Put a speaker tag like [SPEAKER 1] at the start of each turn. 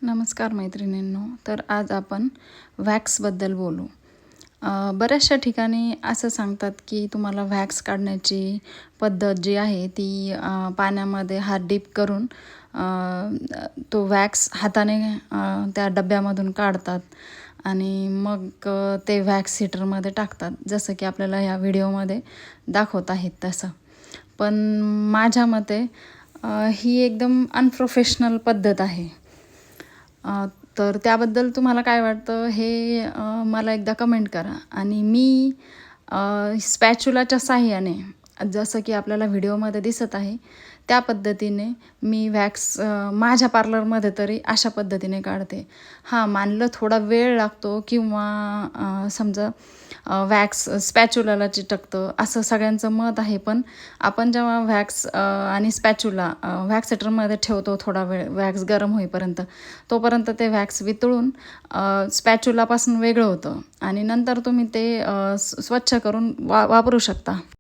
[SPEAKER 1] नमस्कार मैत्रिणींनो. तर आज आपण वॅक्सबद्दल बोलू. बऱ्याचशा ठिकाणी असं सांगतात की तुम्हाला वॅक्स काढण्याची पद्धत जी आहे ती पाण्यामध्ये हात डीप करून तो वॅक्स हाताने त्या डब्यामधून काढतात आणि मग ते वॅक्स हीटरमध्ये टाकतात, जसं की आपल्याला ह्या व्हिडिओमध्ये दाखवत आहेत तसं. पण माझ्या मते ही एकदम अनप्रोफेशनल पद्धत आहे. तर त्याबद्दल तुम्हाला काय वाटतं हे मला एकदा कमेंट करा. आणि मी स्पॅच्युलाच्या साहाय्याने, जसं की आपल्याला व्हिडिओमध्ये दिसत आहे त्या पद्धतीने मी वॅक्स माझ्या पार्लरमध्ये तरी अशा पद्धतीने काढते. हां, मानलं थोडा वेळ लागतो किंवा समजा वॅक्स स्पॅच्युलाला चिटकतं असं सगळ्यांचं मत आहे. पण आपण जेव्हा वॅक्स आणि स्पॅच्युला वॅक्स हिटरमध्ये ठेवतो थोडा वेळ वॅक्स गरम होईपर्यंत, तोपर्यंत ते वॅक्स वितळून स्पॅच्युलापासून वेगळं होतं आणि नंतर तुम्ही ते स्वच्छ करून वापरू शकता.